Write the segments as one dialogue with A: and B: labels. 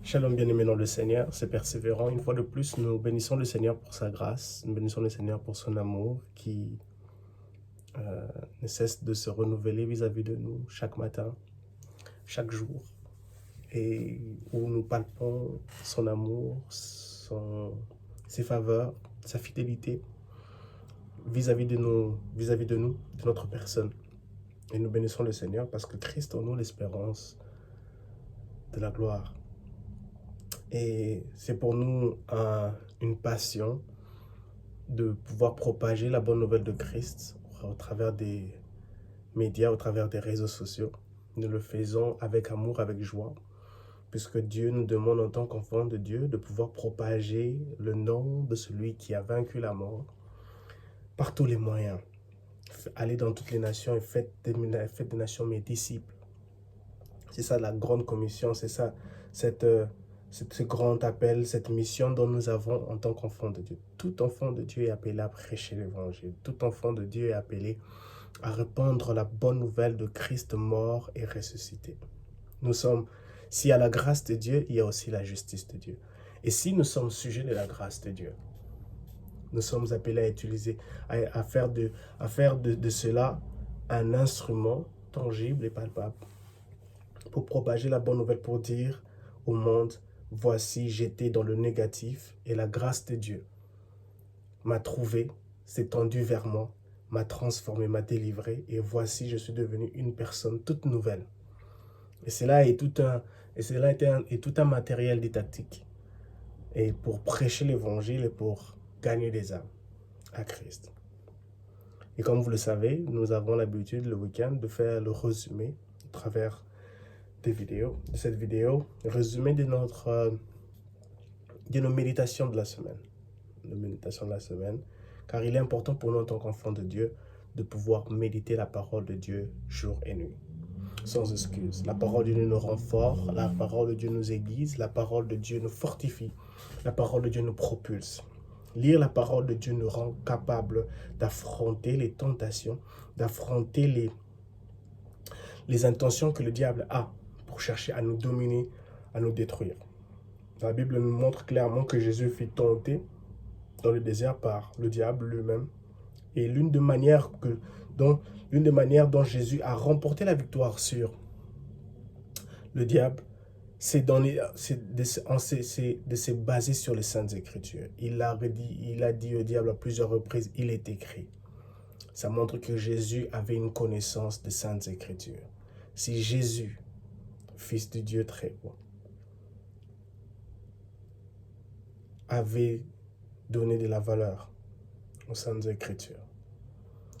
A: Shalom, bien-aimés dans le Seigneur, c'est persévérant. Une fois de plus, nous bénissons le Seigneur pour sa grâce, nous bénissons le Seigneur pour son amour qui ne cesse de se renouveler vis-à-vis de nous chaque matin, chaque jour, et où nous palpons son amour, ses faveurs, sa fidélité vis-à-vis de nous, de notre personne. Et nous bénissons le Seigneur parce que Christ en nous l'espérance de la gloire. Et c'est pour nous une passion de pouvoir propager la bonne nouvelle de Christ au travers des médias, au travers des réseaux sociaux. Nous le faisons avec amour, avec joie, puisque Dieu nous demande en tant qu'enfants de Dieu de pouvoir propager le nom de celui qui a vaincu la mort par tous les moyens. Allez dans toutes les nations et faites des nations mes disciples. C'est ça la grande commission, c'est ça ce grand appel, cette mission dont nous avons en tant qu'enfants de Dieu. Tout enfant de Dieu est appelé à prêcher l'évangile. Tout enfant de Dieu est appelé à répandre la bonne nouvelle de Christ mort et ressuscité. S'il y a la grâce de Dieu, il y a aussi la justice de Dieu. Et si nous sommes sujets de la grâce de Dieu, nous sommes appelés à faire de cela un instrument tangible et palpable pour propager la bonne nouvelle, pour dire au monde: voici, j'étais dans le négatif et la grâce de Dieu m'a trouvé, s'est tendue vers moi, m'a transformé, m'a délivré, et voici, je suis devenu une personne toute nouvelle. Et cela est tout un matériel didactique et pour prêcher l'évangile et pour gagner des âmes à Christ. Et comme vous le savez, nous avons l'habitude le week-end de faire le résumé à travers de cette vidéo, résumé de nos méditations de la semaine, car il est important pour nous en tant qu'enfants de Dieu de pouvoir méditer la parole de Dieu jour et nuit, sans excuse. La parole de Dieu nous rend forts, la parole de Dieu nous aiguise, la parole de Dieu nous fortifie, la parole de Dieu nous propulse. Lire la parole de Dieu nous rend capables d'affronter les tentations, d'affronter les intentions que le diable a pour chercher à nous dominer, à nous détruire. La Bible nous montre clairement que Jésus fut tenté dans le désert par le diable lui-même. Et l'une des manières dont Jésus a remporté la victoire sur le diable, c'est de se baser sur les Saintes Écritures. Il a dit au diable à plusieurs reprises: il est écrit. Ça montre que Jésus avait une connaissance des Saintes Écritures. Si Jésus, Fils de Dieu très haut, avait donné de la valeur aux Saintes Écritures,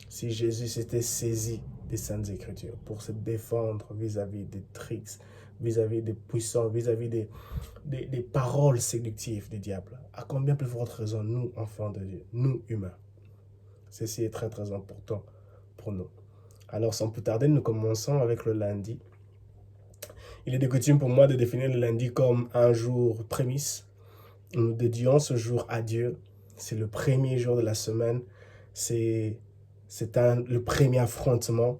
A: si Jésus s'était saisi des Saintes Écritures pour se défendre vis-à-vis des tricks, vis-à-vis des puissants, vis-à-vis des paroles séductives du diable, à combien plus forte raison nous, enfants de Dieu, nous, humains? Ceci est très très important pour nous. Alors sans plus tarder, nous commençons avec le lundi. Il est de coutume pour moi de définir le lundi comme un jour prémisse. Nous dédions ce jour à Dieu. C'est le premier jour de la semaine. C'est le premier affrontement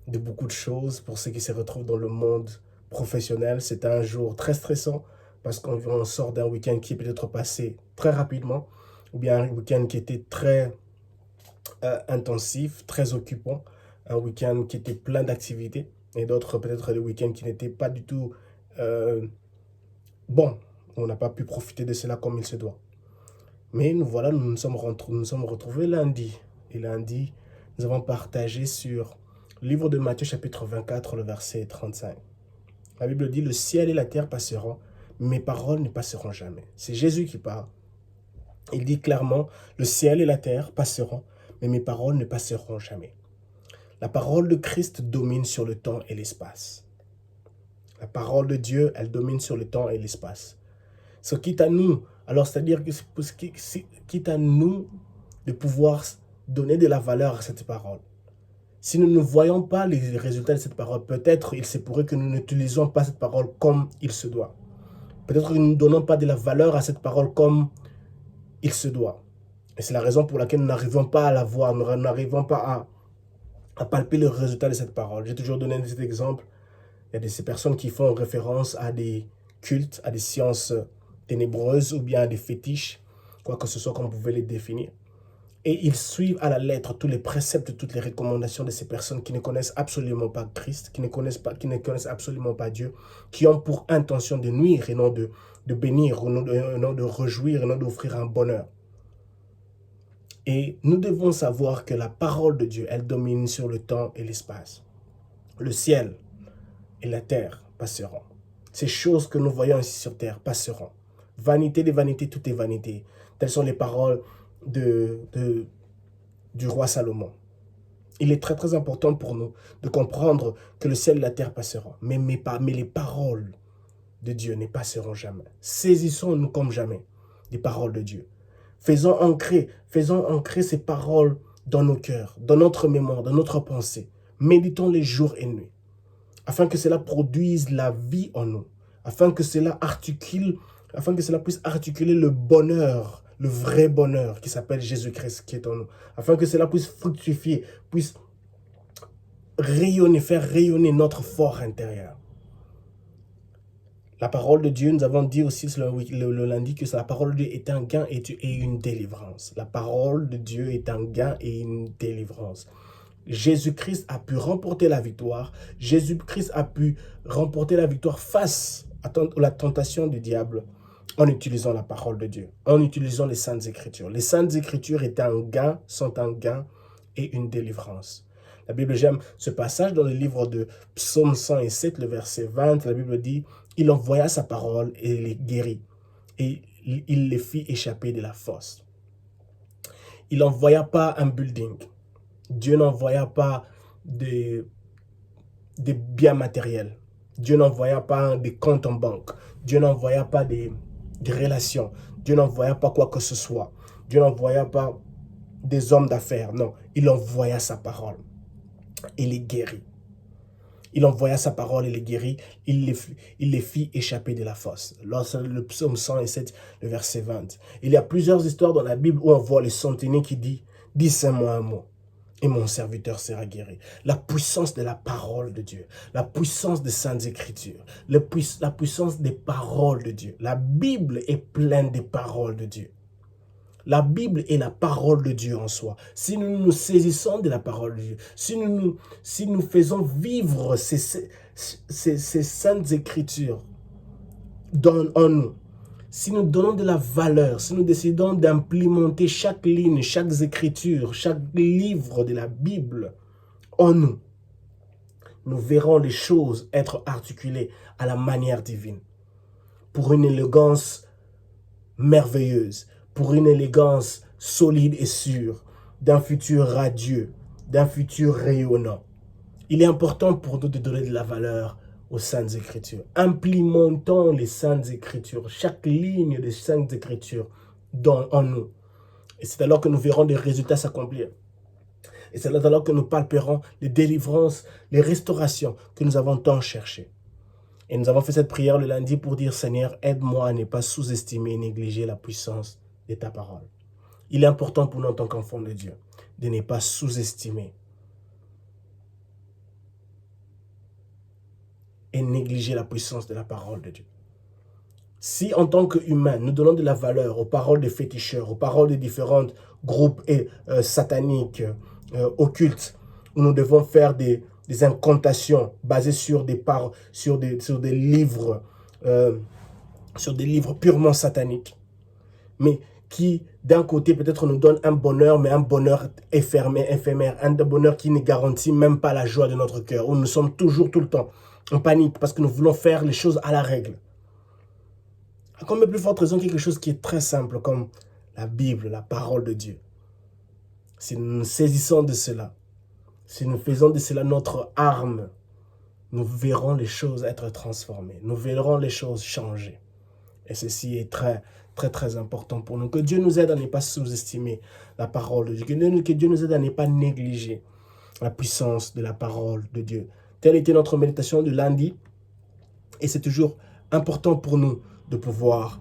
A: de beaucoup de choses pour ceux qui se retrouvent dans le monde professionnel. C'est un jour très stressant parce qu'on sort d'un week-end qui est peut-être passé très rapidement, ou bien un week-end qui était très intensif, très occupant, un week-end qui était plein d'activités, et d'autres peut-être des week-ends qui n'étaient pas du tout bons. On n'a pas pu profiter de cela comme il se doit. Mais nous nous sommes retrouvés lundi. Et lundi, nous avons partagé sur le livre de Matthieu chapitre 24, le verset 35. La Bible dit: le ciel et la terre passeront, mes paroles ne passeront jamais. C'est Jésus qui parle. Il dit clairement: le ciel et la terre passeront, mais mes paroles ne passeront jamais. La parole de Christ domine sur le temps et l'espace. La parole de Dieu, elle domine sur le temps et l'espace. Quitte à nous, alors c'est-à-dire que quitte à nous de pouvoir donner de la valeur à cette parole. Si nous ne voyons pas les résultats de cette parole, peut-être il se pourrait que nous n'utilisons pas cette parole comme il se doit. Peut-être que nous ne donnons pas de la valeur à cette parole comme il se doit. Et c'est la raison pour laquelle nous n'arrivons pas à la voir, nous n'arrivons pas à palper le résultat de cette parole. J'ai toujours donné cet exemple. Il y a ces personnes qui font référence à des cultes, à des sciences ténébreuses ou bien à des fétiches, quoi que ce soit comme vous pouvez les définir. Et ils suivent à la lettre tous les préceptes, toutes les recommandations de ces personnes qui ne connaissent absolument pas Christ, qui ne connaissent absolument pas Dieu, qui ont pour intention de nuire et non de bénir, et non de réjouir, et non d'offrir un bonheur. Et nous devons savoir que la parole de Dieu, elle domine sur le temps et l'espace. Le ciel et la terre passeront. Ces choses que nous voyons ici sur terre passeront. Vanité des vanités, tout est vanité. Telles sont les paroles du roi Salomon. Il est très très important pour nous de comprendre que le ciel et la terre passeront. Mais les paroles de Dieu ne passeront jamais. Saisissons-nous comme jamais des paroles de Dieu. Faisons ancrer ces paroles dans nos cœurs, dans notre mémoire, dans notre pensée. Méditons les jours et nuits, afin que cela produise la vie en nous, afin que cela puisse articuler le bonheur, le vrai bonheur qui s'appelle Jésus-Christ qui est en nous, afin que cela puisse fructifier, puisse rayonner, faire rayonner notre fort intérieur. La parole de Dieu, nous avons dit aussi le lundi que la parole de Dieu est un gain et une délivrance. La parole de Dieu est un gain et une délivrance. Jésus-Christ a pu remporter la victoire. Jésus-Christ a pu remporter la victoire face à la tentation du diable en utilisant la parole de Dieu, en utilisant les Saintes Écritures. Les Saintes Écritures sont un gain et une délivrance. La Bible, j'aime ce passage dans le livre de Psaume 107, le verset 20. La Bible dit, il envoya sa parole et les guérit, et il les fit échapper de la fosse. Il n'envoya pas un building. Dieu n'envoya pas des biens matériels. Dieu n'envoya pas des comptes en banque. Dieu n'envoya pas des relations. Dieu n'envoya pas quoi que ce soit. Dieu n'envoya pas des hommes d'affaires. Non, il envoya sa parole et les guérit. Il envoya sa parole et les guérit. Il les fit échapper de la fosse. Lorsque le psaume 107, le verset 20. Il y a plusieurs histoires dans la Bible où on voit le centenier qui dit « Dis-moi un mot. Et mon serviteur sera guéri. » La puissance de la parole de Dieu, la puissance des Saintes Écritures, la puissance des paroles de Dieu. La Bible est pleine des paroles de Dieu. La Bible est la parole de Dieu en soi. Si nous nous saisissons de la parole de Dieu, si nous faisons vivre ces Saintes Écritures en nous, si nous donnons de la valeur, si nous décidons d'implémenter chaque ligne, chaque écriture, chaque livre de la Bible en nous, nous verrons les choses être articulées à la manière divine, pour une élégance merveilleuse, pour une élégance solide et sûre, d'un futur radieux, d'un futur rayonnant. Il est important pour nous de donner de la valeur aux Saintes Écritures. Implémentons les Saintes Écritures, chaque ligne des Saintes Écritures en nous. Et c'est alors que nous verrons des résultats s'accomplir. Et c'est alors que nous palperons les délivrances, les restaurations que nous avons tant cherchées. Et nous avons fait cette prière le lundi pour dire, Seigneur, aide-moi à ne pas sous-estimer et négliger la puissance de ta parole. Il est important pour nous en tant qu'enfants de Dieu de ne pas sous-estimer et négliger la puissance de la parole de Dieu. Si en tant qu'humains, nous donnons de la valeur aux paroles des féticheurs, aux paroles des différents groupes sataniques, occultes, où nous devons faire des incantations basées sur des livres, sur des livres purement sataniques, mais qui, d'un côté, peut-être nous donnent un bonheur, mais un bonheur éphémère, un bonheur qui ne garantit même pas la joie de notre cœur, où nous sommes toujours, tout le temps, en panique, parce que nous voulons faire les choses à la règle. À combien plus forte raison quelque chose qui est très simple, comme la Bible, la parole de Dieu. Si nous nous saisissons de cela, si nous faisons de cela notre arme, nous verrons les choses être transformées, nous verrons les choses changer. Et ceci est très, très, très important pour nous. Que Dieu nous aide à ne pas sous-estimer la parole de Dieu. Que Dieu nous aide à ne pas négliger la puissance de la parole de Dieu. Telle était notre méditation de lundi. Et c'est toujours important pour nous de pouvoir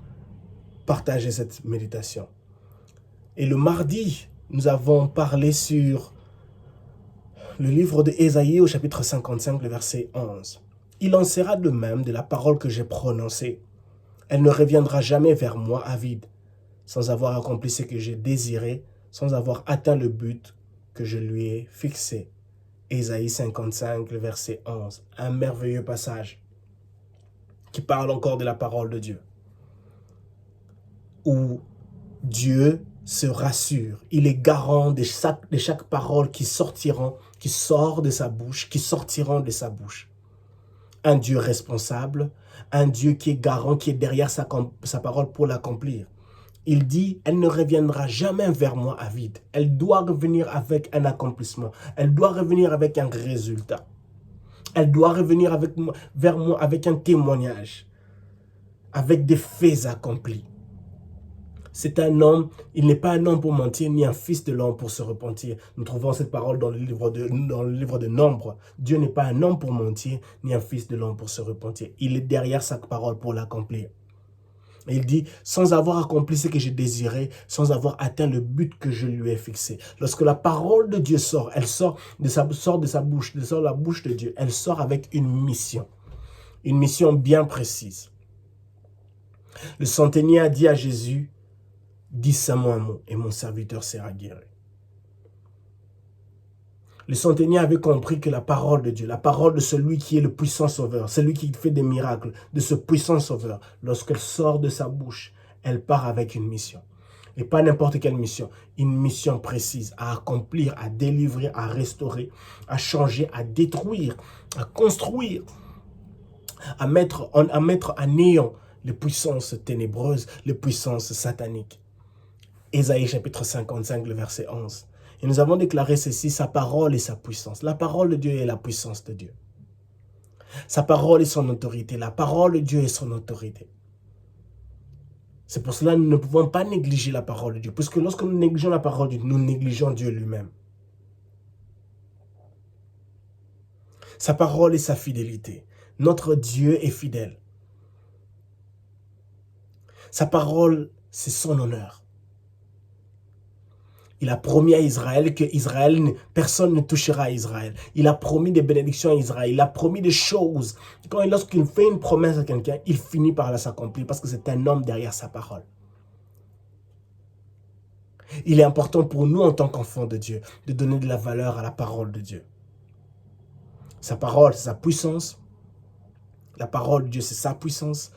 A: partager cette méditation. Et le mardi, nous avons parlé sur le livre de Ésaïe au chapitre 55, le verset 11. « Il en sera de même de la parole que j'ai prononcée. Elle ne reviendra jamais vers moi avide, sans avoir accompli ce que j'ai désiré, sans avoir atteint le but que je lui ai fixé. Ésaïe 55, le verset 11. Un merveilleux passage qui parle encore de la parole de Dieu. Où Dieu se rassure. Il est garant de chaque parole qui sort de sa bouche, qui sortiront de sa bouche. Un Dieu responsable, un Dieu qui est garant, qui est derrière sa parole pour l'accomplir. Il dit, elle ne reviendra jamais vers moi avide. Elle doit revenir avec un accomplissement. Elle doit revenir avec un résultat. Elle doit revenir vers moi avec un témoignage, avec des faits accomplis. C'est un homme, il n'est pas un homme pour mentir, ni un fils de l'homme pour se repentir. Nous trouvons cette parole dans le livre de Nombre. Dieu n'est pas un homme pour mentir, ni un fils de l'homme pour se repentir. Il est derrière sa parole pour l'accomplir. Il dit, sans avoir accompli ce que j'ai désiré, sans avoir atteint le but que je lui ai fixé. Lorsque la parole de Dieu sort, elle sort de sa bouche, elle sort de la bouche de Dieu, elle sort avec une mission bien précise. Le centenier a dit à Jésus, dis seulement un mot et mon serviteur sera guéri. Le centenier avait compris que la parole de Dieu, la parole de celui qui est le puissant sauveur, celui qui fait des miracles, de ce puissant sauveur, lorsqu'elle sort de sa bouche, elle part avec une mission. Et pas n'importe quelle mission, une mission précise à accomplir, à délivrer, à restaurer, à changer, à détruire, à construire, à mettre à néant les puissances ténébreuses, les puissances sataniques. Ésaïe chapitre 55, le verset 11. Et nous avons déclaré ceci, sa parole et sa puissance. La parole de Dieu est la puissance de Dieu. Sa parole est son autorité. La parole de Dieu est son autorité. C'est pour cela que nous ne pouvons pas négliger la parole de Dieu. Puisque lorsque nous négligeons la parole de Dieu, nous négligeons Dieu lui-même. Sa parole est sa fidélité. Notre Dieu est fidèle. Sa parole, c'est son honneur. Il a promis à Israël que personne ne touchera à Israël. Il a promis des bénédictions à Israël. Il a promis des choses. Lorsqu'il fait une promesse à quelqu'un, il finit par la s'accomplir parce que c'est un homme derrière sa parole. Il est important pour nous en tant qu'enfants de Dieu de donner de la valeur à la parole de Dieu. Sa parole, c'est sa puissance. La parole de Dieu, c'est sa puissance.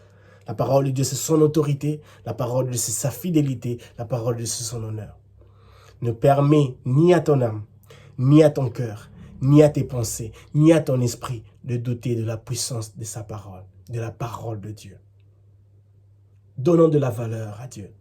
A: La parole de Dieu, c'est son autorité. La parole de Dieu, c'est sa fidélité. La parole de Dieu, c'est son honneur. Ne permets ni à ton âme, ni à ton cœur, ni à tes pensées, ni à ton esprit de douter de la puissance de sa parole, de la parole de Dieu. Donnons de la valeur à Dieu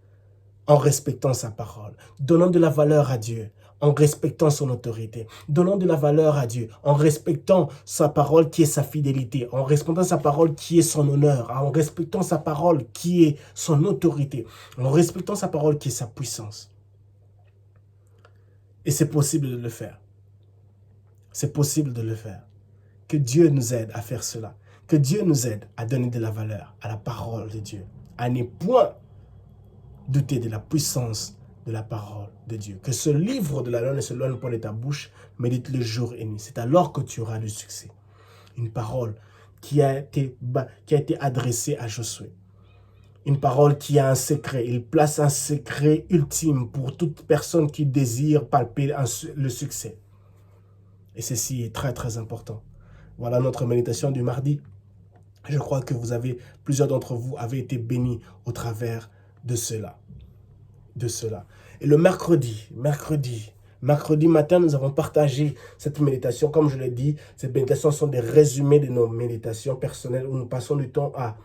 A: en respectant sa parole. Donnons de la valeur à Dieu en respectant son autorité. Donnons de la valeur à Dieu en respectant sa parole qui est sa fidélité, en respectant sa parole qui est son honneur, en respectant sa parole qui est son autorité, en respectant sa parole qui est sa puissance. Et c'est possible de le faire. C'est possible de le faire. Que Dieu nous aide à faire cela. Que Dieu nous aide à donner de la valeur à la parole de Dieu. À ne point douter de la puissance de la parole de Dieu. Que ce livre de la loi ne se loigne point de ta bouche, médite-le jour et nuit. C'est alors que tu auras du succès. Une parole qui a été adressée à Josué. Une parole qui a un secret. Il place un secret ultime pour toute personne qui désire palper le succès. Et ceci est très très important. Voilà notre méditation du mardi. Je crois que plusieurs d'entre vous avez été bénis au travers de cela. Et le mercredi matin, nous avons partagé cette méditation. Comme je l'ai dit, ces méditations sont des résumés de nos méditations personnelles où nous passons du temps à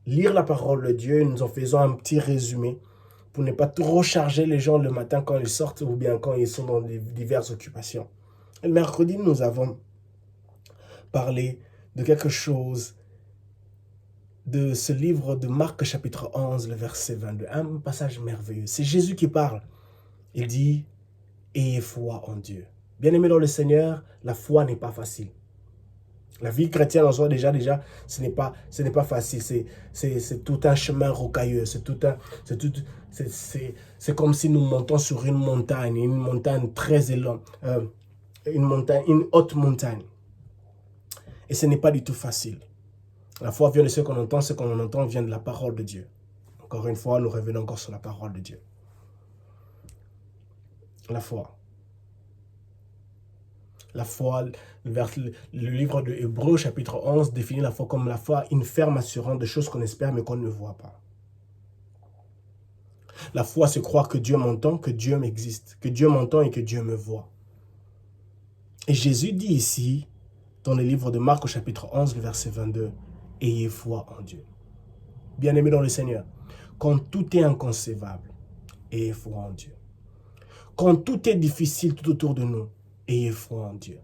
A: lire la parole de Dieu et nous en faisons un petit résumé pour ne pas trop charger les gens le matin quand ils sortent ou bien quand ils sont dans diverses occupations. Et le mercredi, nous avons parlé de quelque chose de ce livre de Marc chapitre 11, le verset 22. Un passage merveilleux. C'est Jésus qui parle. Il dit, ayez foi en Dieu. Bien-aimés dans le Seigneur, la foi n'est pas facile. La vie chrétienne en soi, déjà, ce n'est pas facile. C'est tout un chemin rocailleux. C'est comme si nous montons sur une montagne très élevée, une haute montagne. Et ce n'est pas du tout facile. La foi vient de ce qu'on entend vient de la parole de Dieu. Encore une fois, nous revenons encore sur la parole de Dieu. La foi. La foi, le livre de Hébreux, chapitre 11, définit la foi comme la foi, une ferme assurance de choses qu'on espère mais qu'on ne voit pas. La foi, c'est croire que Dieu m'entend, que Dieu m'existe, que Dieu m'entend et que Dieu me voit. Et Jésus dit ici, dans le livre de Marc, au chapitre 11, le verset 22, « Ayez foi en Dieu. » Bien-aimés dans le Seigneur, quand tout est inconcevable, ayez foi en Dieu. Quand tout est difficile tout autour de nous, ayez foi en Dieu.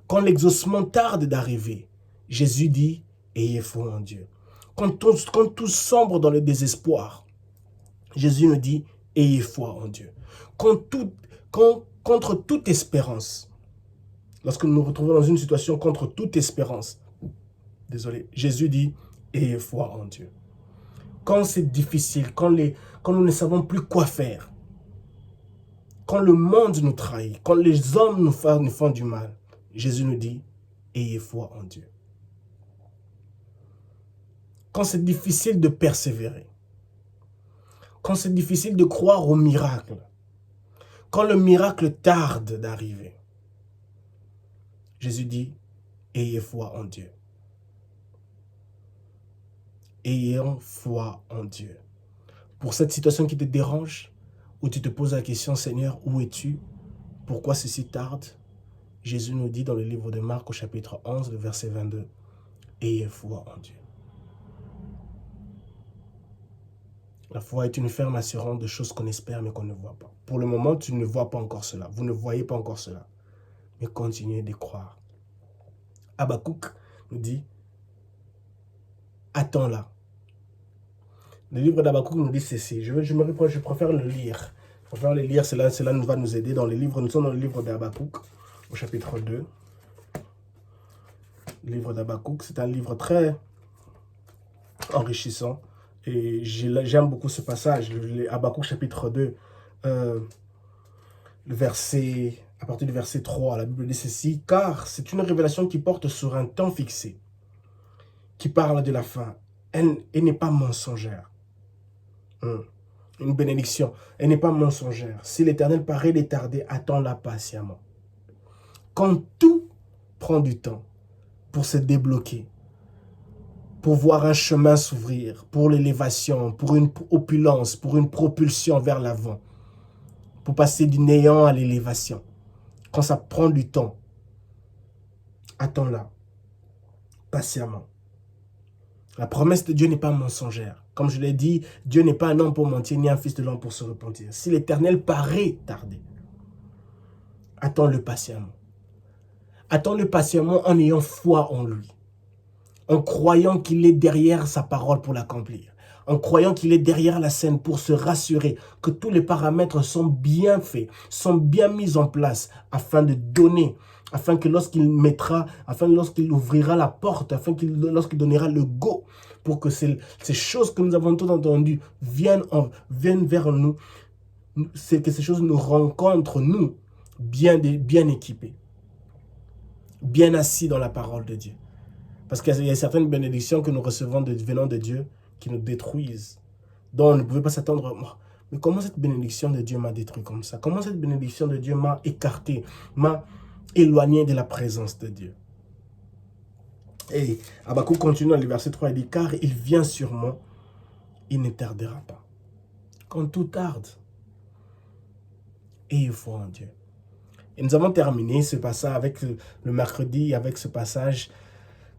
A: Quand l'exaucement tarde d'arriver, Jésus dit, ayez foi en Dieu. Quand tout sombre dans le désespoir, Jésus nous dit, ayez foi en Dieu. Contre toute espérance, lorsque nous nous retrouvons dans une situation contre toute espérance, Jésus dit, ayez foi en Dieu. Quand c'est difficile, quand nous ne savons plus quoi faire, quand le monde nous trahit, quand les hommes nous font du mal, Jésus nous dit, ayez foi en Dieu. Quand c'est difficile de persévérer, quand c'est difficile de croire au miracle, quand le miracle tarde d'arriver, Jésus dit, ayez foi en Dieu. Ayons foi en Dieu. Pour cette situation qui te dérange, où tu te poses la question, Seigneur, où es-tu? Pourquoi ceci tarde? Jésus nous dit dans le livre de Marc, au chapitre 11, le verset 22, ayez foi en Dieu. La foi est une ferme assurance de choses qu'on espère mais qu'on ne voit pas. Pour le moment, tu ne vois pas encore cela. Vous ne voyez pas encore cela. Mais continuez de croire. Habakkuk nous dit, attends-la. Le livre d'Habakkuk nous dit ceci. Je préfère le lire. Je préfère le lire, cela va nous aider dans les livres. Nous sommes dans le livre d'Habakkuk, au chapitre 2. Le livre d'Habakkuk, c'est un livre très enrichissant. Et j'aime beaucoup ce passage. Habakkuk, chapitre 2, à partir du verset 3, la Bible dit ceci. Car c'est une révélation qui porte sur un temps fixé, qui parle de la fin. Elle n'est pas mensongère. Une bénédiction. Elle n'est pas mensongère. Si l'Éternel paraît détardé, attends-la patiemment. Quand tout prend du temps pour se débloquer, pour voir un chemin s'ouvrir, pour l'élévation, pour une opulence, pour une propulsion vers l'avant, pour passer du néant à l'élévation, quand ça prend du temps, attends-la patiemment. La promesse de Dieu n'est pas mensongère. Comme je l'ai dit, Dieu n'est pas un homme pour mentir, ni un fils de l'homme pour se repentir. Si l'Éternel paraît tarder, attends-le patiemment. Attends-le patiemment en ayant foi en lui. En croyant qu'il est derrière sa parole pour l'accomplir. En croyant qu'il est derrière la scène pour se rassurer que tous les paramètres sont bien faits, sont bien mis en place afin de donner, afin que lorsqu'il ouvrira la porte, lorsqu'il donnera le go pour que ces choses que nous avons toutes entendues viennent vers nous, c'est que ces choses nous rencontrent, nous, bien équipés, bien assis dans la parole de Dieu. Parce qu'il y a certaines bénédictions que nous recevons venant de Dieu qui nous détruisent. Donc on ne pouvait pas s'attendre. Mais comment cette bénédiction de Dieu m'a détruit comme ça? Comment cette bénédiction de Dieu m'a écarté, m'a éloigné de la présence de Dieu? Et Habakkuk continue dans le verset 3, il dit, car il vient sur moi, il ne tardera pas. Quand tout tarde, ayez foi en Dieu. Et nous avons terminé ce passage avec le mercredi, avec ce passage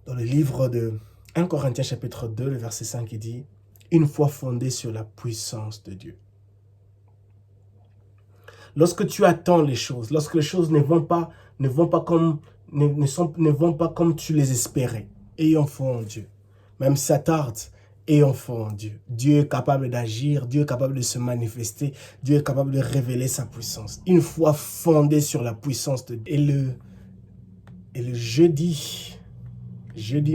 A: dans le livre de 1 Corinthiens chapitre 2, le verset 5, qui dit « Une foi fondée sur la puissance de Dieu ». Lorsque tu attends les choses, lorsque les choses ne vont pas comme tu les espérais, ayons foi en Dieu. Même si ça tarde, ayons foi en Dieu. Dieu est capable d'agir, Dieu est capable de se manifester, Dieu est capable de révéler sa puissance. Une foi fondée sur la puissance de Dieu. Et le jeudi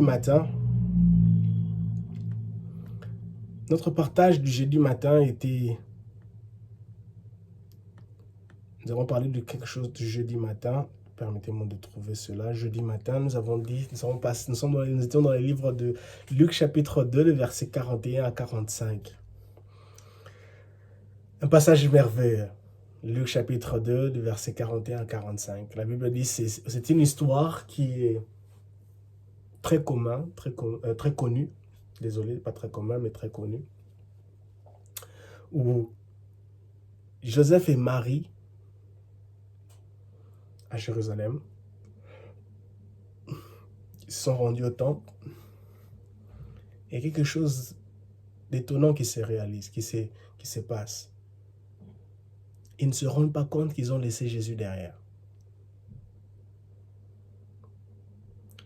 A: matin, notre partage du jeudi matin était... Nous avons parlé de quelque chose du jeudi matin. permettez-moi de trouver cela. Jeudi matin, nous étions dans les livres de Luc chapitre 2, le verset 41 à 45. Un passage merveilleux. Luc chapitre 2, du verset 41 à 45. La Bible dit, c'est une histoire qui est très connue. Désolé, pas très commun, mais très connue. Où Joseph et Marie, à Jérusalem, ils se sont rendus au temple. Et quelque chose d'étonnant qui se réalise, qui se passe. Ils ne se rendent pas compte qu'ils ont laissé Jésus derrière.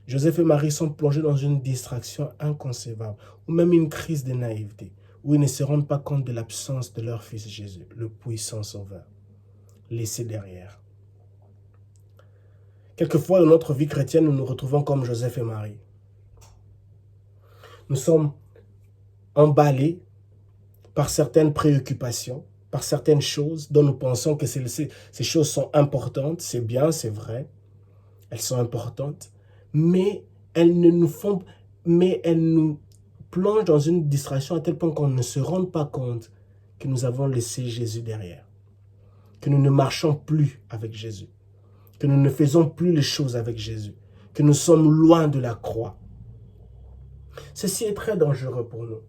A: Joseph et Marie sont plongés dans une distraction inconcevable, ou même une crise de naïveté, où ils ne se rendent pas compte de l'absence de leur fils Jésus, le puissant sauveur, laissé derrière. Quelquefois, dans notre vie chrétienne, nous nous retrouvons comme Joseph et Marie. Nous sommes emballés par certaines préoccupations, par certaines choses dont nous pensons que ces choses sont importantes, c'est bien, c'est vrai, elles sont importantes, mais elles nous plongent dans une distraction à tel point qu'on ne se rend pas compte que nous avons laissé Jésus derrière, que nous ne marchons plus avec Jésus, que nous ne faisons plus les choses avec Jésus, que nous sommes loin de la croix. Ceci est très dangereux pour nous.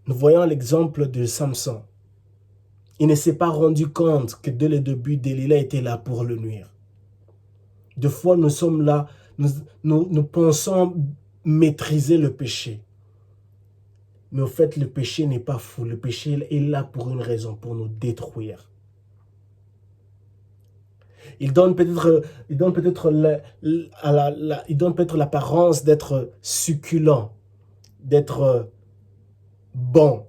A: Nous voyons l'exemple de Samson. Il ne s'est pas rendu compte que dès le début, Delilah était là pour le nuire. Deux fois, nous sommes là, nous pensons maîtriser le péché. Mais au fait, le péché n'est pas fou. Le péché est là pour une raison, pour nous détruire. Il donne peut-être l'apparence d'être succulent, d'être bon.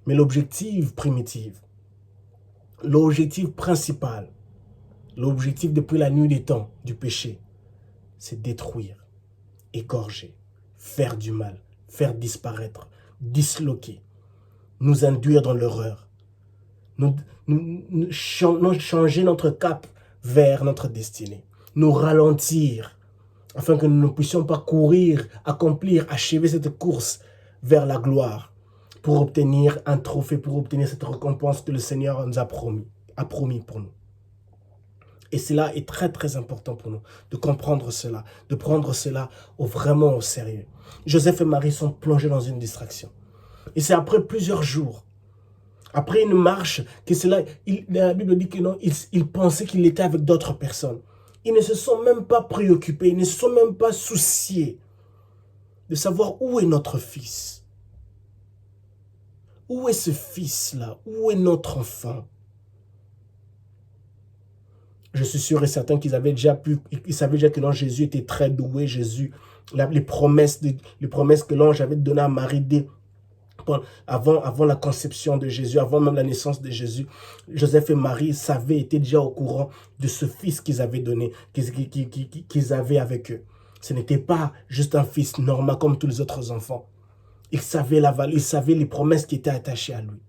A: Mais l'objectif primitif, l'objectif principal, l'objectif depuis la nuit des temps du péché, c'est détruire, égorger, faire du mal, faire disparaître, disloquer, nous induire dans l'horreur, nous changer notre cap vers notre destinée, nous ralentir, afin que nous ne puissions pas courir, accomplir, achever cette course vers la gloire, pour obtenir un trophée, pour obtenir cette récompense que le Seigneur nous a promis pour nous. Et cela est très très important pour nous, de comprendre cela, de prendre cela vraiment au sérieux. Joseph et Marie sont plongés dans une distraction. Et c'est après plusieurs jours, après une marche, que la Bible dit que non, ils pensaient qu'il était avec d'autres personnes. Ils ne se sont même pas préoccupés, ils ne se sont même pas souciés de savoir où est notre fils. Où est ce fils-là? Où est notre enfant? Je suis sûr et certain qu'ils savaient déjà que non, Jésus était très doué. Jésus, les promesses que l'ange avait données à Marie avant la conception de Jésus, avant même la naissance de Jésus, Joseph et Marie étaient déjà au courant de ce fils qu'ils avaient donné, qu'ils avaient avec eux. Ce n'était pas juste un fils normal comme tous les autres enfants. Ils savaient la valeur, ils savaient les promesses qui étaient attachées à lui.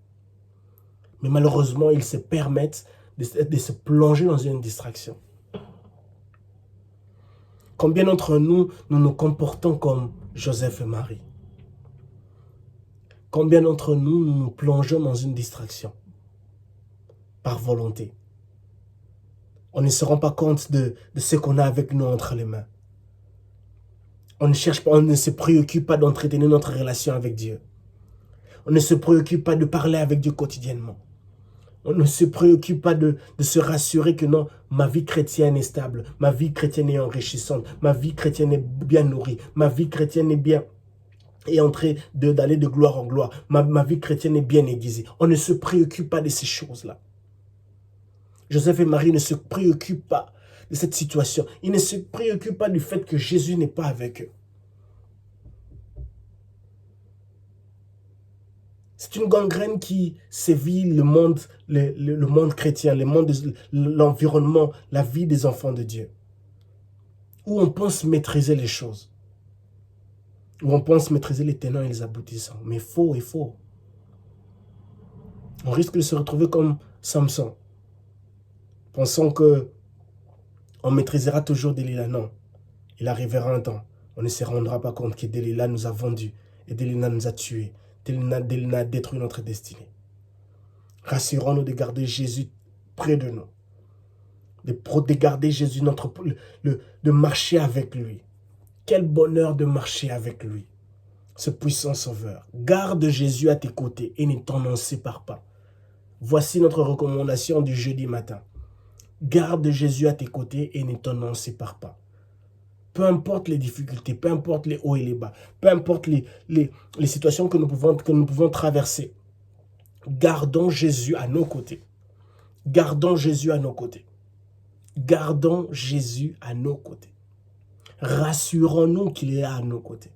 A: Mais malheureusement, ils se permettent de se plonger dans une distraction. Combien d'entre nous nous comportons comme Joseph et Marie? Combien d'entre nous nous plongeons dans une distraction par volonté? On ne se rend pas compte de ce qu'on a avec nous entre les mains. On ne se préoccupe pas d'entretenir notre relation avec Dieu. On ne se préoccupe pas de parler avec Dieu quotidiennement. On ne se préoccupe pas de se rassurer que non, ma vie chrétienne est stable, ma vie chrétienne est enrichissante, ma vie chrétienne est bien nourrie, ma vie chrétienne est en train d'aller de gloire en gloire, ma vie chrétienne est bien aiguisée. On ne se préoccupe pas de ces choses-là. Joseph et Marie ne se préoccupent pas de cette situation. Ils ne se préoccupent pas du fait que Jésus n'est pas avec eux. C'est une gangrène qui sévit le monde chrétien, l'environnement, la vie des enfants de Dieu. Où on pense maîtriser les choses. Où on pense maîtriser les tenants et les aboutissants. Mais faux et faux. On risque de se retrouver comme Samson. Pensons que on maîtrisera toujours Delilah. Non. Il arrivera un temps. On ne se rendra pas compte que Delilah nous a vendus. Et Delilah nous a tués. Delilah a détruit notre destinée. Rassurons-nous de garder Jésus près de nous. De garder Jésus, de marcher avec lui. Quel bonheur de marcher avec lui. Ce puissant sauveur. Garde Jésus à tes côtés et ne t'en sépare pas. Voici notre recommandation du jeudi matin. Garde Jésus à tes côtés et ne t'en sépare pas. Peu importe les difficultés, peu importe les hauts et les bas, peu importe les situations que nous pouvons traverser, gardons Jésus à nos côtés. Gardons Jésus à nos côtés. Gardons Jésus à nos côtés. Rassurons-nous qu'il est à nos côtés.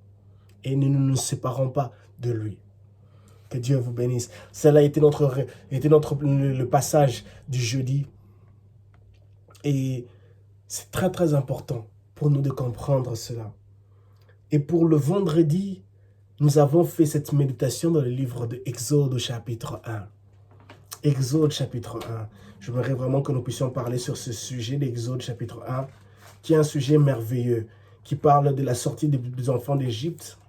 A: Et ne nous séparons pas de lui. Que Dieu vous bénisse. Cela a été le passage du jeudi. Et c'est très très important pour nous de comprendre cela. Et pour le vendredi, nous avons fait cette méditation dans le livre de Exode au chapitre 1. Exode chapitre 1. J'aimerais vraiment que nous puissions parler sur ce sujet d'Exode chapitre 1, qui est un sujet merveilleux, qui parle de la sortie des enfants d'Égypte.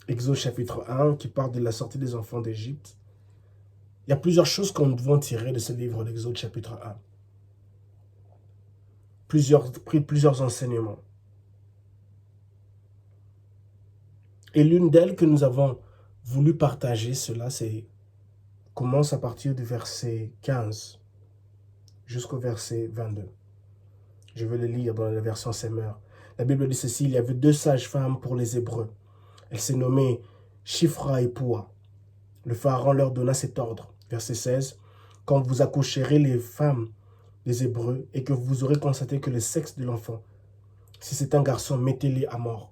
A: Exode chapitre 1, qui parle de la sortie des enfants d'Égypte. Il y a plusieurs choses qu'on doit tirer de ce livre d'Exode chapitre 1. Plusieurs enseignements. Et l'une d'elles que nous avons voulu partager, commence à partir du verset 15 jusqu'au verset 22. Je vais le lire dans la version Semeur. La Bible dit ceci: il y avait 2 sages-femmes pour les Hébreux. Elles se nommaient Shifra et Poua. Le Pharaon leur donna cet ordre. Verset 16. Quand vous accoucherez les femmes des Hébreux et que vous aurez constaté que le sexe de l'enfant, si c'est un garçon, mettez-les à mort.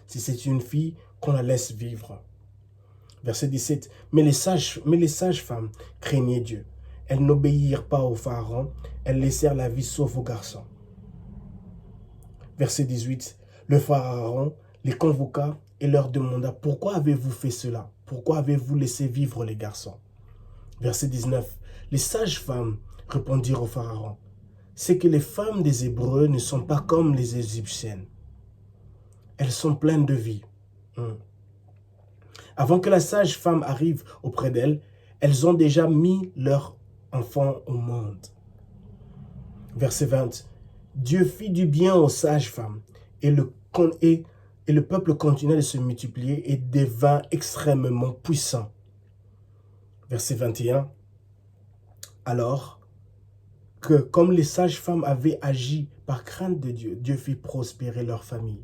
A: Si c'est une fille, qu'on la laisse vivre. Verset 17. Mais les sages-femmes craignaient Dieu. Elles n'obéirent pas au Pharaon, elles laissèrent la vie sauf aux garçons. Verset 18. Le Pharaon les convoqua et leur demanda: pourquoi avez-vous fait cela? Pourquoi avez-vous laissé vivre les garçons? Verset 19. Les sages-femmes répondirent au Pharaon: c'est que les femmes des Hébreux ne sont pas comme les Égyptiennes. Elles sont pleines de vie. Avant que la sage-femme arrive auprès d'elles, elles ont déjà mis leur enfant au monde. Verset 20. Dieu fit du bien aux sages-femmes et le peuple continua de se multiplier et devint extrêmement puissant. Verset 21. Alors que, comme les sages-femmes avaient agi par crainte de Dieu, Dieu fit prospérer leur famille.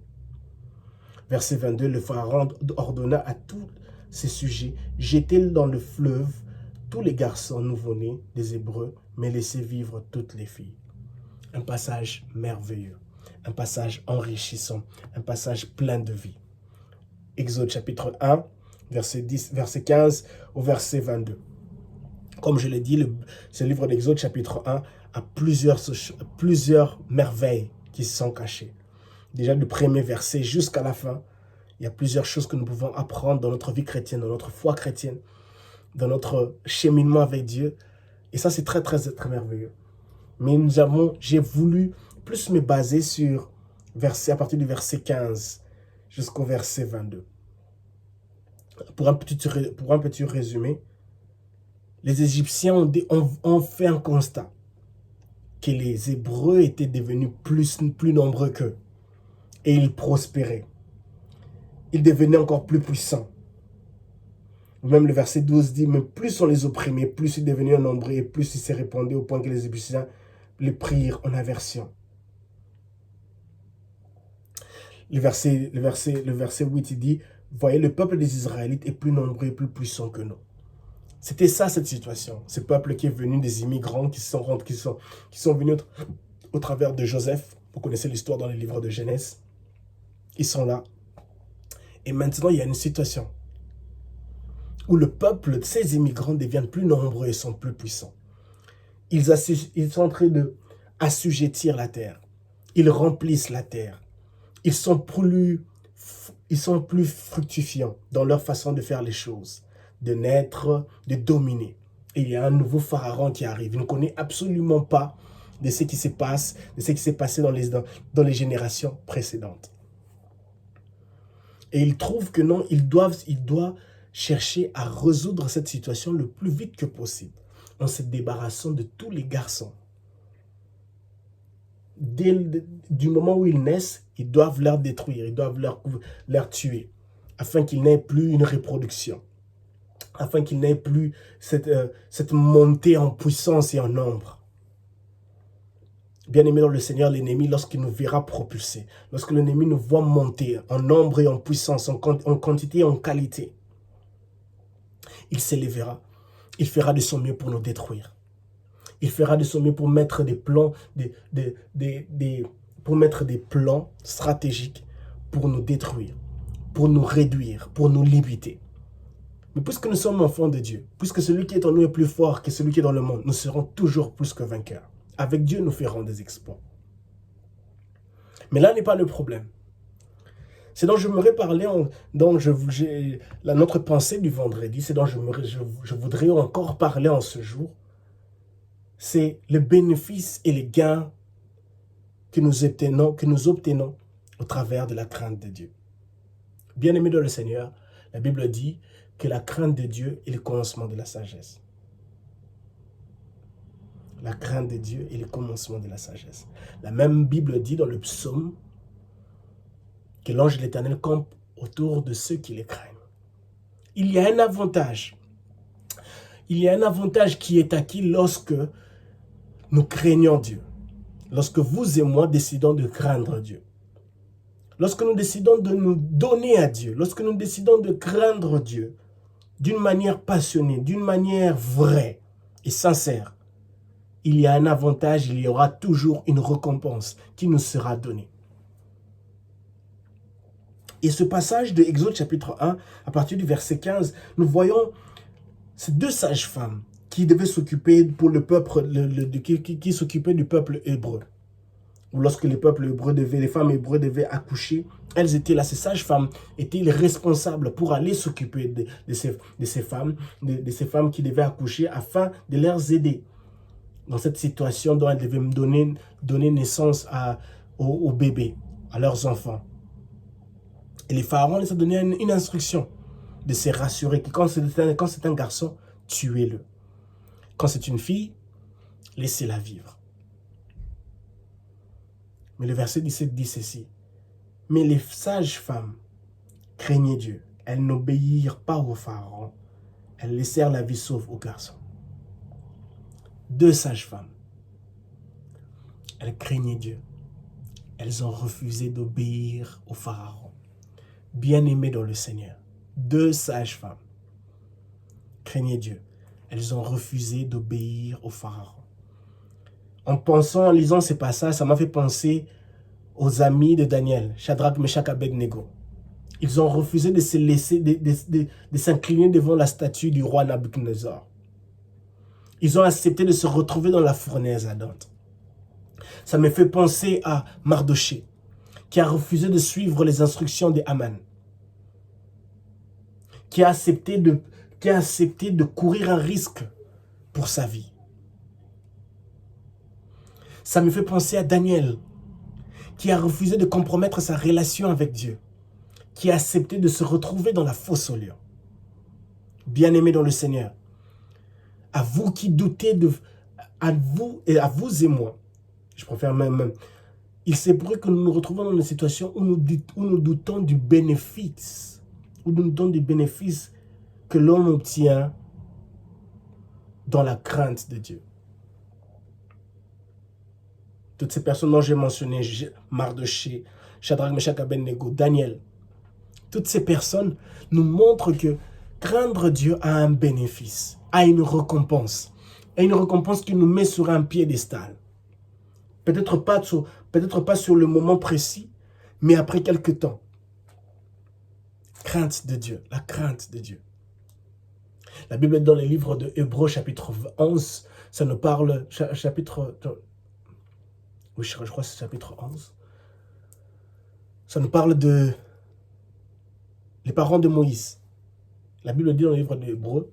A: Verset 22, le Pharaon ordonna à tous ses sujets: jetez dans le fleuve tous les garçons nouveau-nés des Hébreux, mais laissez vivre toutes les filles. Un passage merveilleux, un passage enrichissant, un passage plein de vie. Exode chapitre 1, verset 15 au verset 22. Comme je l'ai dit, ce livre d'Exode chapitre 1 a plusieurs merveilles qui sont cachées. Déjà du premier verset jusqu'à la fin, il y a plusieurs choses que nous pouvons apprendre dans notre vie chrétienne, dans notre foi chrétienne, dans notre cheminement avec Dieu. Et ça, c'est très, très, très merveilleux. Mais j'ai voulu plus me baser sur à partir du verset 15 jusqu'au verset 22. Pour un petit résumé, les Égyptiens ont fait un constat que les Hébreux étaient devenus plus nombreux qu'eux. Et ils prospéraient. Ils devenaient encore plus puissants. Même le verset 12 dit: mais plus on les opprimait, plus ils devenaient nombreux et plus ils se répandaient au point que les Égyptiens les prirent en aversion. Le verset 8, il dit: voyez, le peuple des Israélites est plus nombreux et plus puissant que nous. C'était ça, cette situation. Ce peuple qui est venu des immigrants, qui sont venus au travers de Joseph. Vous connaissez l'histoire dans les livres de Genèse. Ils sont là. Et maintenant, il y a une situation où le peuple, ces immigrants, deviennent plus nombreux et sont plus puissants. Ils sont en train d'assujettir la terre. Ils remplissent la terre. Ils sont plus fructifiants dans leur façon de faire les choses, de naître, de dominer. Et il y a un nouveau pharaon qui arrive. Il ne connaît absolument pas de ce qui se passe, de ce qui s'est passé dans les générations précédentes. Et il trouve que non, il doit chercher à résoudre cette situation le plus vite que possible, en se débarrassant de tous les garçons. Du moment où ils naissent, ils doivent leur détruire, ils doivent leur tuer, afin qu'il n'ait plus une reproduction, afin qu'il n'ait plus cette montée en puissance et en nombre. Bien-aimé dans le Seigneur, l'ennemi, lorsqu'il nous verra propulser, lorsque l'ennemi nous voit monter en nombre et en puissance, en quantité et en qualité, il s'élèvera. Il fera de son mieux pour nous détruire. Il fera de son mieux pour mettre des plans, pour mettre des plans stratégiques pour nous détruire, pour nous réduire, pour nous limiter. Mais puisque nous sommes enfants de Dieu, puisque celui qui est en nous est plus fort que celui qui est dans le monde, nous serons toujours plus que vainqueurs. Avec Dieu, nous ferons des exploits. Mais là n'est pas le problème. C'est dont je voudrais parler, notre pensée du vendredi, c'est dont je voudrais encore parler en ce jour. C'est le bénéfice et les gains que nous obtenons au travers de la crainte de Dieu. Bien-aimés dans le Seigneur, la Bible dit que la crainte de Dieu est le commencement de la sagesse. La crainte de Dieu est le commencement de la sagesse. La même Bible dit dans le psaume que l'ange de l'Éternel campe autour de ceux qui les craignent. Il y a un avantage. Il y a un avantage qui est acquis lorsque nous craignons Dieu. Lorsque vous et moi décidons de craindre Dieu. Lorsque nous décidons de nous donner à Dieu. Lorsque nous décidons de craindre Dieu d'une manière passionnée, d'une manière vraie et sincère, il y a un avantage, il y aura toujours une récompense qui nous sera donnée. Et ce passage de Exode chapitre 1, à partir du verset 15, nous voyons ces deux sages-femmes qui devaient s'occuper pour le peuple, qui s'occupaient du peuple hébreu. Lorsque les femmes hébreux devaient accoucher, elles étaient là, ces sages-femmes étaient les responsables pour aller s'occuper de ces femmes qui devaient accoucher afin de les aider dans cette situation dont elles devaient donner naissance aux bébés, à leurs enfants. Et les pharaons les a donné une instruction de se rassurer que quand c'est un garçon, tuez-le. Quand c'est une fille, laissez-la vivre. Mais le verset 17 dit ceci. Mais les sages-femmes craignaient Dieu. Elles n'obéirent pas au pharaon. Elles laissèrent la vie sauve aux garçons. Deux sages-femmes. Elles craignaient Dieu. Elles ont refusé d'obéir au pharaon. Bien-aimées dans le Seigneur. Deux sages-femmes craignaient Dieu. Elles ont refusé d'obéir au pharaon. En lisant ces passages, ça m'a fait penser aux amis de Daniel, Shadrach, Meshach, Abednego. Ils ont refusé de se laisser, de s'incliner devant la statue du roi Nabuchodonosor. Ils ont accepté de se retrouver dans la fournaise ardente. Ça me fait penser à Mardoché, qui a refusé de suivre les instructions de Haman, qui a accepté de courir un risque pour sa vie. Ça me fait penser à Daniel, qui a refusé de compromettre sa relation avec Dieu, qui a accepté de se retrouver dans la fosse aux lions. Bien-aimés dans le Seigneur, à vous qui doutez à vous et moi, je préfère même, il s'est vrai que nous nous retrouvons dans une situation où nous doutons du bénéfice, que l'on obtient dans la crainte de Dieu. Toutes ces personnes dont j'ai mentionné, Mardoché, Shadrach, Meshach, Abednego, Daniel, toutes ces personnes nous montrent que craindre Dieu a un bénéfice, a une récompense qui nous met sur un piédestal. Peut-être pas sur le moment précis, mais après quelque temps. Crainte de Dieu, la crainte de Dieu. La Bible dans le livre de Hébreux chapitre 11, ça nous parle, oui, je crois que c'est chapitre 11. Ça nous parle les parents de Moïse. La Bible dit dans le livre de Hébreux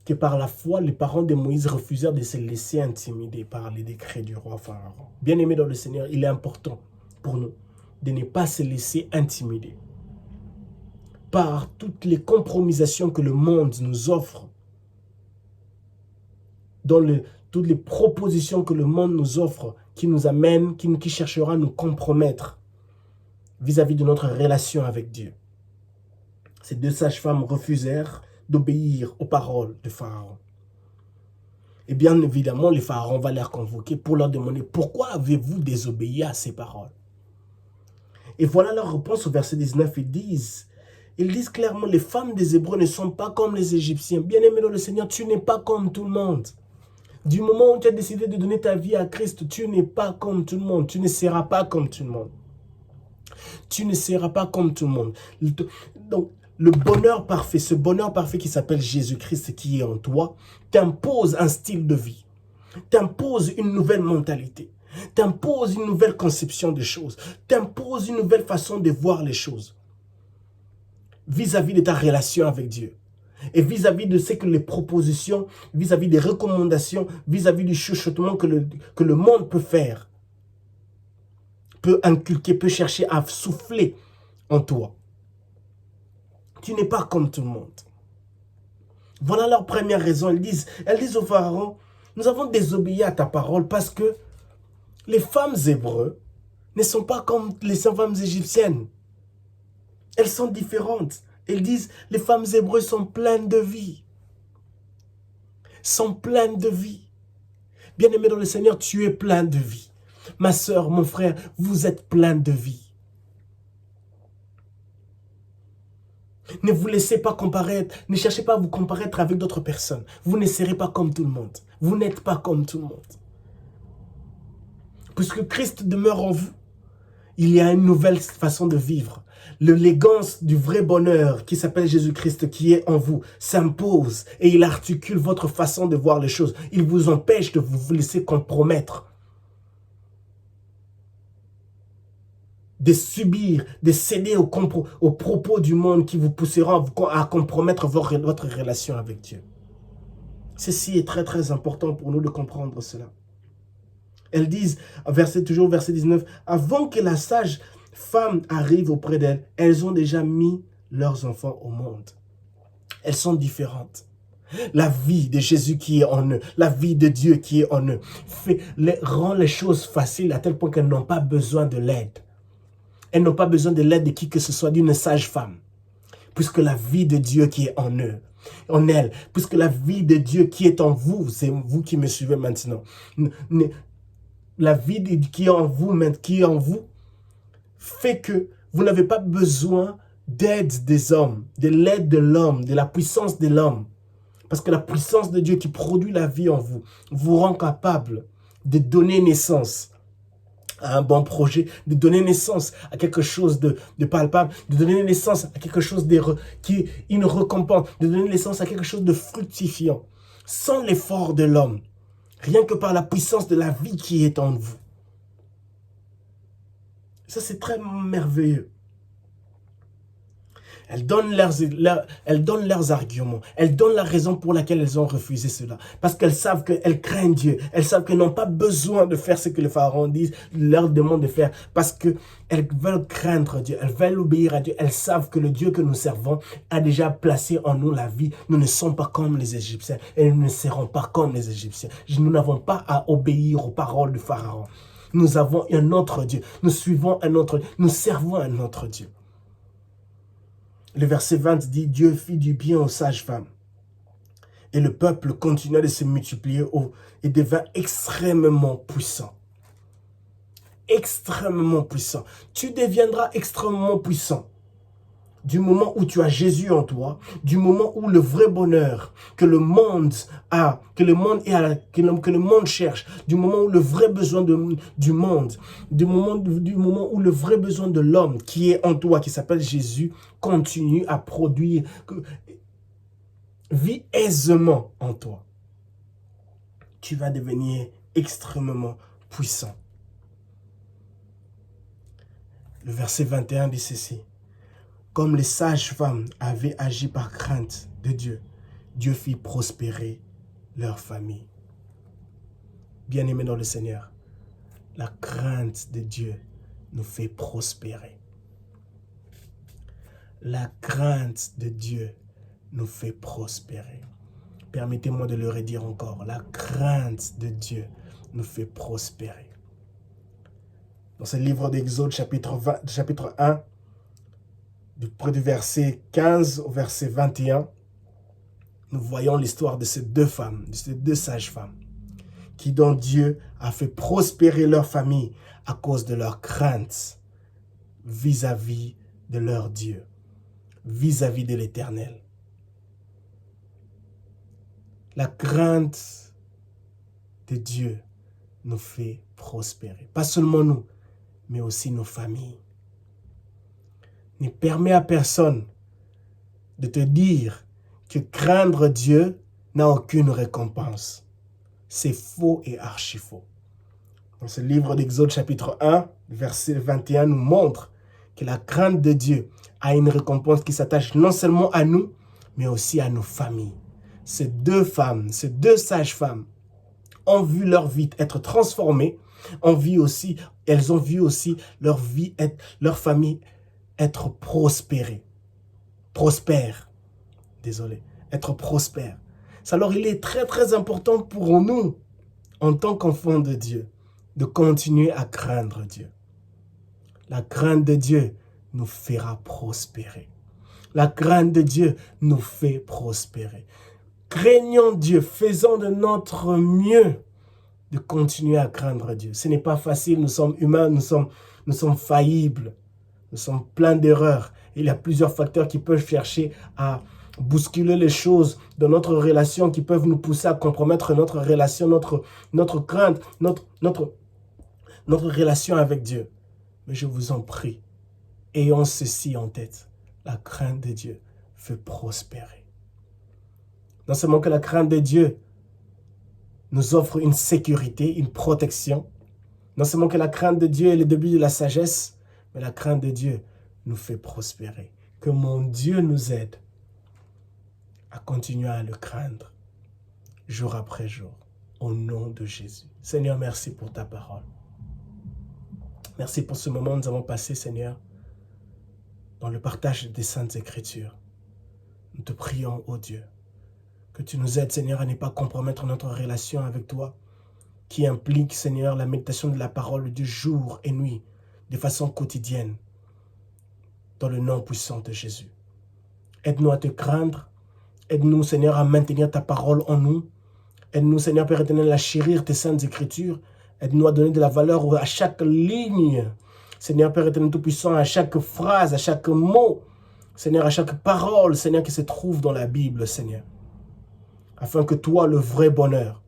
A: que par la foi, les parents de Moïse refusèrent de se laisser intimider par les décrets du roi Pharaon. Bien-aimés dans le Seigneur, il est important pour nous de ne pas se laisser intimider par toutes les compromisations que le monde nous offre, toutes les propositions que le monde nous offre, qui nous amènent, qui cherchera à nous compromettre vis-à-vis de notre relation avec Dieu. Ces deux sages-femmes refusèrent d'obéir aux paroles de Pharaon. Et bien évidemment, le Pharaon va les convoquer pour leur demander « Pourquoi avez-vous désobéi à ces paroles ?» Et voilà leur réponse au verset 19. Ils disent clairement « Les femmes des Hébreux ne sont pas comme les Égyptiens. » Bien-aimé dans le Seigneur, tu n'es pas comme tout le monde. Du moment où tu as décidé de donner ta vie à Christ, tu n'es pas comme tout le monde. Tu ne seras pas comme tout le monde. Tu ne seras pas comme tout le monde. Donc, le bonheur parfait, ce bonheur parfait qui s'appelle Jésus-Christ qui est en toi, t'impose un style de vie, t'impose une nouvelle mentalité, t'impose une nouvelle conception des choses, t'impose une nouvelle façon de voir les choses vis-à-vis de ta relation avec Dieu et vis-à-vis de ce que les propositions, vis-à-vis des recommandations, vis-à-vis du chuchotement que le monde peut faire, peut inculquer, peut chercher à souffler en toi. Tu n'es pas comme tout le monde. Voilà leur première raison. Elles disent au Pharaon, nous avons désobéi à ta parole parce que les femmes hébreux ne sont pas comme les femmes égyptiennes. Elles sont différentes. Elles disent, les femmes hébreues sont pleines de vie. Sont pleines de vie. Bien-aimé dans le Seigneur, tu es plein de vie. Ma sœur, mon frère, vous êtes plein de vie. Ne vous laissez pas comparaître, ne cherchez pas à vous comparaître avec d'autres personnes. Vous ne serez pas comme tout le monde. Vous n'êtes pas comme tout le monde. Puisque Christ demeure en vous, il y a une nouvelle façon de vivre. L'élégance du vrai bonheur qui s'appelle Jésus-Christ qui est en vous s'impose et il articule votre façon de voir les choses. Il vous empêche de vous laisser compromettre, de subir, de céder aux propos du monde qui vous poussera à compromettre votre relation avec Dieu. Ceci est très très important pour nous de comprendre cela. Elles disent, toujours verset 19, avant que la sage femme arrive auprès d'elles, elles ont déjà mis leurs enfants au monde. Elles sont différentes. La vie de Jésus qui est en eux, la vie de Dieu qui est en eux, rend les choses faciles à tel point qu'elles n'ont pas besoin de l'aide. Elles n'ont pas besoin de l'aide de qui que ce soit, d'une sage femme. Puisque la vie de Dieu qui est en eux, en elle, puisque la vie de Dieu qui est en vous, c'est vous qui me suivez maintenant, la vie qui est en vous, fait que vous n'avez pas besoin d'aide des hommes, de l'aide de l'homme, de la puissance de l'homme. Parce que la puissance de Dieu qui produit la vie en vous, vous rend capable de donner naissance à un bon projet, de donner naissance à quelque chose de palpable, de donner naissance à quelque chose qui est une récompense, de donner naissance à quelque chose de fructifiant, sans l'effort de l'homme, rien que par la puissance de la vie qui est en vous. Ça, c'est très merveilleux. Elles donnent leurs arguments. Elles donnent la raison pour laquelle elles ont refusé cela. Parce qu'elles savent qu'elles craignent Dieu. Elles savent qu'elles n'ont pas besoin de faire ce que le Pharaon leur demande de faire. Parce qu'elles veulent craindre Dieu. Elles veulent obéir à Dieu. Elles savent que le Dieu que nous servons a déjà placé en nous la vie. Nous ne sommes pas comme les Égyptiens. Et nous ne serons pas comme les Égyptiens. Nous n'avons pas à obéir aux paroles du Pharaon. Nous avons un autre Dieu. Nous suivons un autre Dieu. Nous servons un autre Dieu. Le verset 20 dit, Dieu fit du bien aux sages-femmes. Et le peuple continua de se multiplier et devint extrêmement puissant. Extrêmement puissant. Tu deviendras extrêmement puissant. Du moment où tu as Jésus en toi, du moment où le vrai bonheur que le monde a, que le monde cherche, du moment où le vrai besoin du monde, du moment où le vrai besoin de l'homme qui est en toi, qui s'appelle Jésus, continue à produire, vit aisément en toi. Tu vas devenir extrêmement puissant. Le verset 21 dit ceci. Comme les sages-femmes avaient agi par crainte de Dieu, Dieu fit prospérer leur famille. Bien-aimés dans le Seigneur, la crainte de Dieu nous fait prospérer. La crainte de Dieu nous fait prospérer. Permettez-moi de le redire encore. La crainte de Dieu nous fait prospérer. Dans ce livre d'Exode, chapitre 1, près du verset 15 au verset 21, nous voyons l'histoire de ces deux femmes, de ces deux sages-femmes, qui dont Dieu a fait prospérer leur famille à cause de leur crainte vis-à-vis de leur Dieu, vis-à-vis de l'Éternel. La crainte de Dieu nous fait prospérer. Pas seulement nous, mais aussi nos familles. Ne permets à personne de te dire que craindre Dieu n'a aucune récompense. C'est faux et archi faux. Dans ce livre d'Exode chapitre 1, verset 21 nous montre que la crainte de Dieu a une récompense qui s'attache non seulement à nous, mais aussi à nos familles. Ces deux femmes, ces deux sages-femmes ont vu leur vie être transformée, elles ont vu aussi leur famille être prospère. Être prospère. Alors il est très très important pour nous, en tant qu'enfants de Dieu, de continuer à craindre Dieu. La crainte de Dieu nous fera prospérer. La crainte de Dieu nous fait prospérer. Craignons Dieu, faisons de notre mieux de continuer à craindre Dieu. Ce n'est pas facile, nous sommes humains, nous sommes faillibles, nous sommes pleins d'erreurs. Il y a plusieurs facteurs qui peuvent chercher à bousculer les choses dans notre relation, qui peuvent nous pousser à compromettre notre relation, notre crainte, notre relation avec Dieu. Mais je vous en prie, ayons ceci en tête. La crainte de Dieu fait prospérer. Non seulement que la crainte de Dieu nous offre une sécurité, une protection. Non seulement que la crainte de Dieu est le début de la sagesse, mais la crainte de Dieu nous fait prospérer. Que mon Dieu nous aide à continuer à le craindre jour après jour, au nom de Jésus. Seigneur, merci pour ta parole. Merci pour ce moment que nous avons passé, Seigneur, dans le partage des Saintes Écritures. Nous te prions, ô Dieu, que tu nous aides, Seigneur, à ne pas compromettre notre relation avec toi, qui implique, Seigneur, la méditation de la parole du jour et nuit, de façon quotidienne, dans le nom puissant de Jésus. Aide-nous à te craindre. Aide-nous, Seigneur, à maintenir ta parole en nous. Aide-nous, Seigneur, Père éternel, à chérir tes saintes écritures. Aide-nous à donner de la valeur à chaque ligne. Seigneur, Père éternel tout-puissant, à chaque phrase, à chaque mot. Seigneur, à chaque parole, Seigneur, qui se trouve dans la Bible, Seigneur. Afin que toi, le vrai bonheur,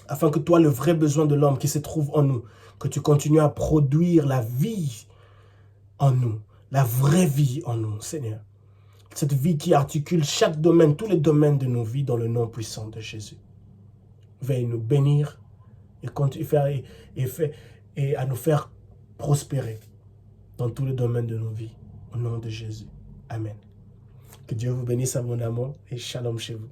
A: afin que toi, le vrai besoin de l'homme qui se trouve en nous, que tu continues à produire la vie en nous, la vraie vie en nous, Seigneur. Cette vie qui articule chaque domaine, tous les domaines de nos vies dans le nom puissant de Jésus. Veuille nous bénir et à nous faire prospérer dans tous les domaines de nos vies. Au nom de Jésus. Amen. Que Dieu vous bénisse abondamment et shalom chez vous.